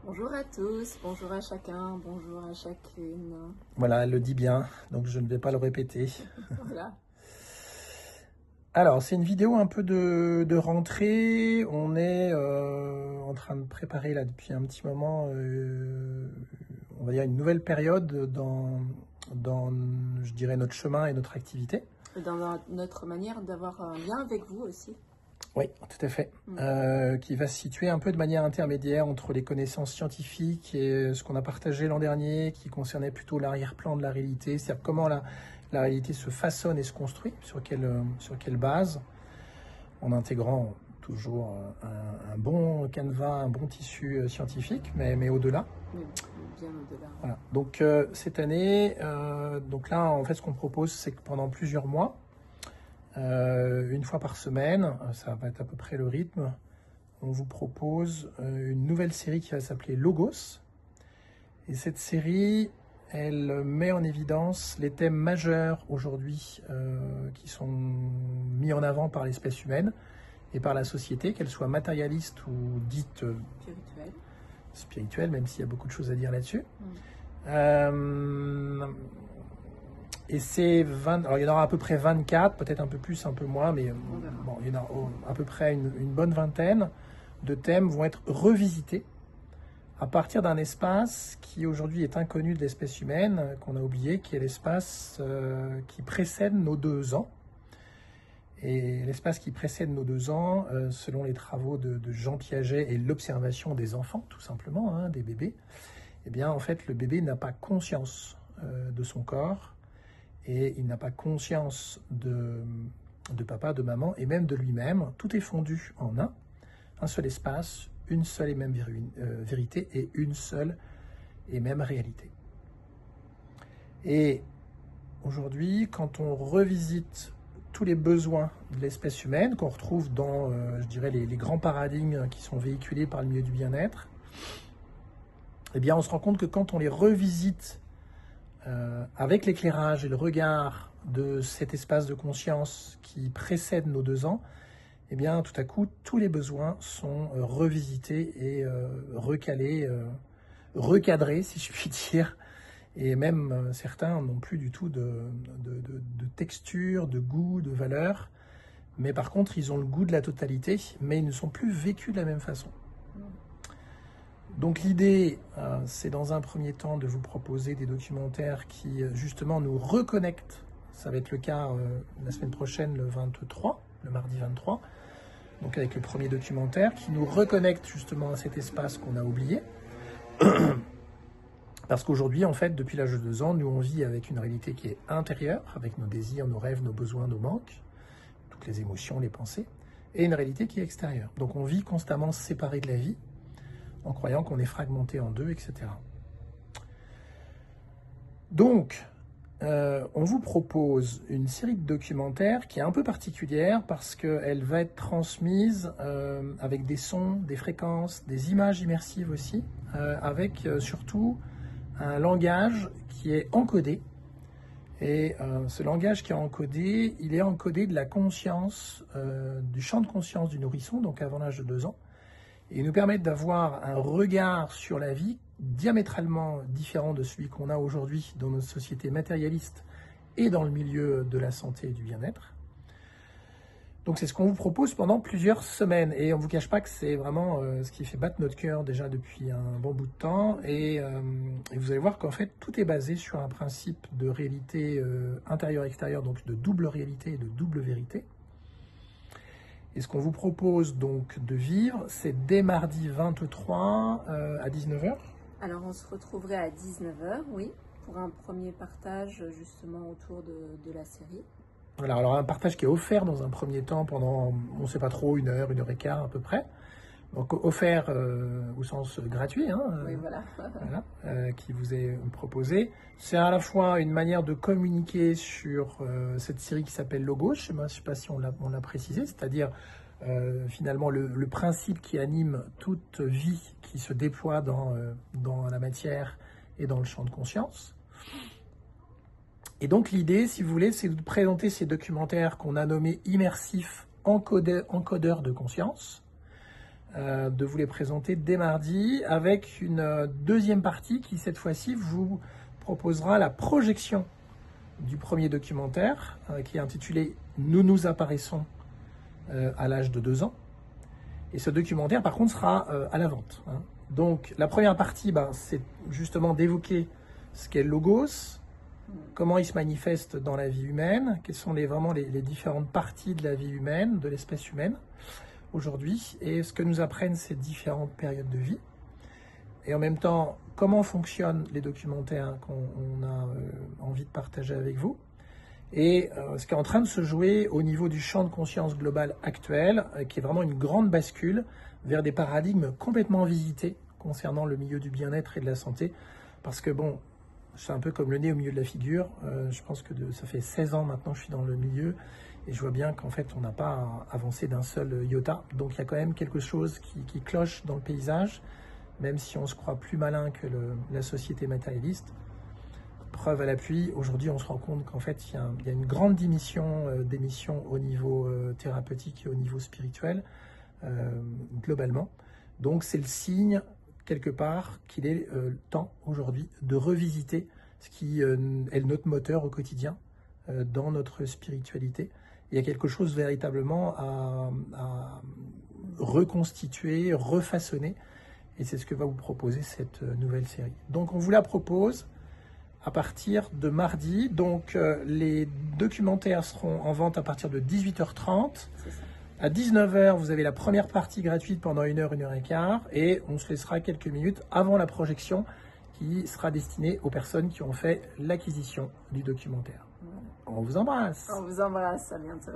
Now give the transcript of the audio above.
Bonjour à tous, bonjour à chacun, bonjour à chacune. Voilà, elle le dit bien, donc je ne vais pas le répéter. Voilà. Alors, c'est une vidéo un peu de rentrée. On est en train de préparer là depuis un petit moment, on va dire une nouvelle période dans, je dirais, notre chemin et notre activité. Dans notre manière d'avoir un lien avec vous aussi. Oui, tout à fait. Qui va se situer un peu de manière intermédiaire entre les connaissances scientifiques et ce qu'on a partagé l'an dernier, qui concernait plutôt l'arrière-plan de la réalité, c'est-à-dire comment la réalité se façonne et se construit, sur quelle base, en intégrant toujours un bon canevas, un bon tissu scientifique, mais au-delà. Mais bien au-delà. Voilà. Donc cette année, donc là, en fait, ce qu'on propose, c'est que pendant plusieurs mois, une fois par semaine, ça va être à peu près le rythme, on vous propose une nouvelle série qui va s'appeler Logos. Et cette série, elle met en évidence les thèmes majeurs aujourd'hui qui sont mis en avant par l'espèce humaine et par la société, qu'elle soit matérialiste ou dite spirituelle, même s'il y a beaucoup de choses à dire là-dessus. Et c'est 20, alors il y en aura à peu près 24, peut-être un peu plus, un peu moins, mais bon, il y en a à peu près une bonne vingtaine de thèmes vont être revisités à partir d'un espace qui aujourd'hui est inconnu de l'espèce humaine, qu'on a oublié, qui est l'espace qui précède nos 2 ans. Et l'espace qui précède nos 2 ans, selon les travaux de Jean Piaget et l'observation des enfants, tout simplement, hein, des bébés, eh bien en fait le bébé n'a pas conscience de son corps, et il n'a pas conscience de papa, de maman, et même de lui-même. Tout est fondu en un seul espace, une seule et même vérité, et une seule et même réalité. Et aujourd'hui, quand on revisite tous les besoins de l'espèce humaine, qu'on retrouve dans, je dirais, les grands paradigmes qui sont véhiculés par le milieu du bien-être, eh bien on se rend compte que quand on les revisite avec l'éclairage et le regard de cet espace de conscience qui précède nos 2 ans, eh bien, tout à coup, tous les besoins sont revisités et recalés, recadrés, si je puis dire. Et même certains n'ont plus du tout de texture, de goût, de valeur. Mais par contre, ils ont le goût de la totalité, mais ils ne sont plus vécus de la même façon. Donc l'idée, c'est dans un premier temps de vous proposer des documentaires qui justement nous reconnectent. Ça va être le cas la semaine prochaine, le 23, le mardi 23, donc avec le premier documentaire, qui nous reconnecte justement à cet espace qu'on a oublié. Parce qu'aujourd'hui, en fait, depuis l'âge de 2 ans, nous on vit avec une réalité qui est intérieure, avec nos désirs, nos rêves, nos besoins, nos manques, toutes les émotions, les pensées, et une réalité qui est extérieure. Donc on vit constamment séparé de la vie, en croyant qu'on est fragmenté en deux, etc. Donc, on vous propose une série de documentaires qui est un peu particulière parce qu'elle va être transmise avec des sons, des fréquences, des images immersives aussi, avec surtout un langage qui est encodé. Et ce langage qui est encodé, il est encodé de la conscience, du champ de conscience du nourrisson, donc avant l'âge de 2 ans, et nous permettent d'avoir un regard sur la vie diamétralement différent de celui qu'on a aujourd'hui dans notre société matérialiste et dans le milieu de la santé et du bien-être. Donc c'est ce qu'on vous propose pendant plusieurs semaines, et on ne vous cache pas que c'est vraiment ce qui fait battre notre cœur déjà depuis un bon bout de temps, et vous allez voir qu'en fait tout est basé sur un principe de réalité intérieure-extérieure, donc de double réalité et de double vérité. Et ce qu'on vous propose donc de vivre, c'est dès mardi 23 à 19h. Alors on se retrouverait à 19h, oui, pour un premier partage justement autour de la série. Voilà, alors un partage qui est offert dans un premier temps pendant, on ne sait pas trop, 1 heure et quart à peu près. Donc offert au sens gratuit, hein, Oui, voilà. qui vous est proposé. C'est à la fois une manière de communiquer sur cette série qui s'appelle Logos, je ne sais pas si on l'a précisé, c'est-à-dire finalement le principe qui anime toute vie qui se déploie dans la matière et dans le champ de conscience. Et donc l'idée, si vous voulez, c'est de présenter ces documentaires qu'on a nommés immersifs encodeurs de conscience, de vous les présenter dès mardi avec une deuxième partie qui, cette fois-ci, vous proposera la projection du premier documentaire qui est intitulé « Nous nous apparaissons à l'âge de 2 ans ». Et ce documentaire, par contre, sera à la vente. Donc, la première partie, c'est justement d'évoquer ce qu'est le logos, comment il se manifeste dans la vie humaine, quelles sont vraiment les différentes parties de la vie humaine, de l'espèce humaine aujourd'hui, et ce que nous apprennent ces différentes périodes de vie. Et en même temps, comment fonctionnent les documentaires qu'on a envie de partager avec vous. Et ce qui est en train de se jouer au niveau du champ de conscience global actuel, qui est vraiment une grande bascule vers des paradigmes complètement visités concernant le milieu du bien-être et de la santé. Parce que bon, c'est un peu comme le nez au milieu de la figure. Je pense que ça fait 16 ans maintenant que je suis dans le milieu et je vois bien qu'en fait, on n'a pas avancé d'un seul iota. Donc il y a quand même quelque chose qui cloche dans le paysage, même si on se croit plus malin que la société matérialiste. Preuve à l'appui, aujourd'hui, on se rend compte qu'en fait, il y a une grande d'émissions au niveau thérapeutique et au niveau spirituel, globalement. Donc c'est le signe quelque part qu'il est temps aujourd'hui de revisiter ce qui est notre moteur au quotidien dans notre spiritualité. Il y a quelque chose véritablement à reconstituer, refaçonner, et c'est ce que va vous proposer cette nouvelle série. Donc on vous la propose à partir de mardi. Donc les documentaires seront en vente à partir de 18h30. À 19h, vous avez la première partie gratuite pendant 1 heure, 1 heure et quart, et on se laissera quelques minutes avant la projection qui sera destinée aux personnes qui ont fait l'acquisition du documentaire. On vous embrasse. On vous embrasse, à bientôt.